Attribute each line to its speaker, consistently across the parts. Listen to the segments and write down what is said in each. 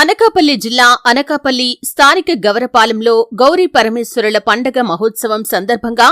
Speaker 1: అనకాపల్లి జిల్లా అనకాపల్లి స్థానిక గవరపాలెంలో గౌరీ పరమేశ్వరుల పండగ మహోత్సవం సందర్భంగా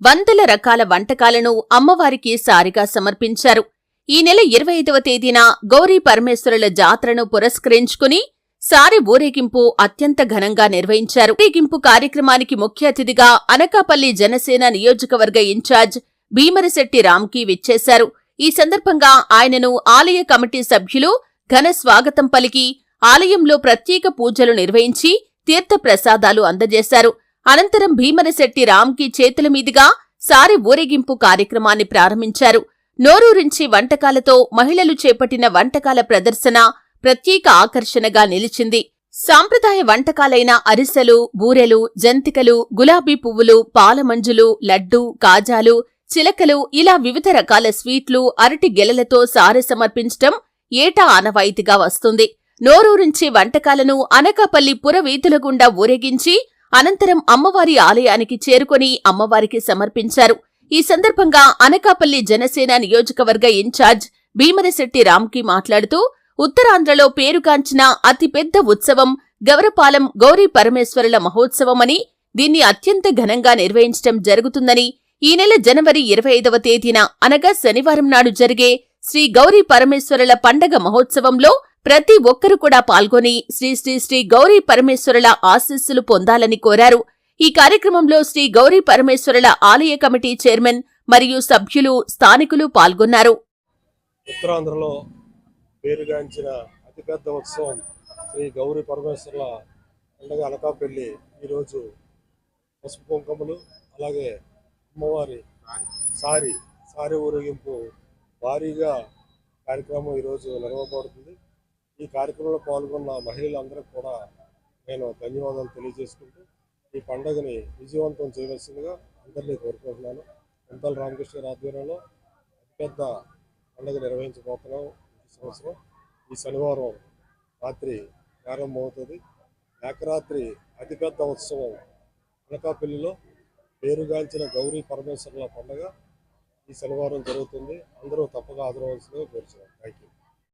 Speaker 1: వందల రకాల వంటకాలను అమ్మవారికి సారిగా సమర్పించారు. ఈ నెల 25వ తేదీన గౌరీ పరమేశ్వరుల జాతరను పురస్కరించుకుని సారె ఊరేగింపు అత్యంత ఘనంగా నిర్వహించారు. ఊరేగింపు కార్యక్రమానికి ముఖ్య అతిథిగా అనకాపల్లి జనసేన నియోజకవర్గ ఇన్ఛార్జ్ భీమరశెట్టి రామ్కి విచ్చేశారు. ఈ సందర్భంగా ఆయనను ఆలయ కమిటీ సభ్యులు ఘన స్వాగతం పలికి ఆలయంలో ప్రత్యేక పూజలు నిర్వహించి తీర్థ ప్రసాదాలు అందజేశారు. అనంతరం భీమరశెట్టి రామ్కి చేతుల మీదుగా సారె ఊరేగింపు కార్యక్రమాన్ని ప్రారంభించారు. నోరూరించి వంటకాలతో మహిళలు చేపట్టిన వంటకాల ప్రదర్శన ప్రత్యేక ఆకర్షణగా నిలిచింది. సాంప్రదాయ వంటకాలైన అరిసెలు, బూరెలు, జంతికలు, గులాబీ పువ్వులు, పాలమంజులు, లడ్డూ, కాజాలు, చిలకలు ఇలా వివిధ రకాల స్వీట్లు, అరటి గెలలతో సారె సమర్పించటం ఏటా ఆనవాయితీగా వస్తుంది. నోరూరించి వంటకాలను అనకాపల్లి పురవీధుల గుండా ఊరేగించి అనంతరం అమ్మవారి ఆలయానికి చేరుకొని అమ్మవారికి సమర్పించారు. ఈ సందర్భంగా అనకాపల్లి జనసేన నియోజకవర్గ ఇన్ఛార్జ్ భీమరశెట్టి రామ్కి మాట్లాడుతూ, ఉత్తరాంధ్రలో పేరుగాంచిన అతిపెద్ద ఉత్సవం గవరపాలెం గౌరీ పరమేశ్వరుల మహోత్సవమని, దీన్ని అత్యంత ఘనంగా నిర్వహించడం జరుగుతుందని, ఈ నెల జనవరి 25వ తేదీన అనగా శనివారం నాడు జరిగే శ్రీ గౌరీ పరమేశ్వరుల పండగ మహోత్సవంలో ప్రతి ఒక్కరూ కూడా పాల్గొని శ్రీ శ్రీ శ్రీ గౌరీ పరమేశ్వరుల ఆశీస్సులు పొందాలని కోరారు. ఈ కార్యక్రమంలో శ్రీ గౌరీ పరమేశ్వరుల ఆలయ కమిటీ చైర్మన్ మరియు సభ్యులు, స్థానికులు పాల్గొన్నారు.
Speaker 2: ఉత్తరాంధ్రలో పేరుగాంచిన అతిపెద్ద ఉత్సవం శ్రీ గౌరీ పరమేశ్వరుల పండుగ అనకాపల్లి ఈరోజు పసుపు కుంకుమలు అలాగే అమ్మవారి సారి ఊరేగింపు భారీగా కార్యక్రమం ఈరోజు నిర్వహించబడుతుంది. ఈ కార్యక్రమంలో పాల్గొన్న మహిళలందరికీ కూడా నేను ధన్యవాదాలు తెలియజేసుకుంటూ ఈ పండుగని విజయవంతం చేయవలసిందిగా అందరినీ కోరుకుంటున్నాను. కొంతల రామకృష్ణ గారి ఆధ్వర్యంలో అతిపెద్ద పండుగ నిర్వహించబోతున్నాం. ఈ సంవత్సరం ఈ శనివారం రాత్రి ప్రారంభమవుతుంది. ఏకరాత్రి అతిపెద్ద ఉత్సవం అనకాపల్లిలో పేరుగాంచిన గౌరీ పరమేశ్వరుల పండుగ ఈ శనివారం జరుగుతుంది. అందరూ తప్పగా హాజరవలసిందిగా కోరుతున్నాను. Thank you.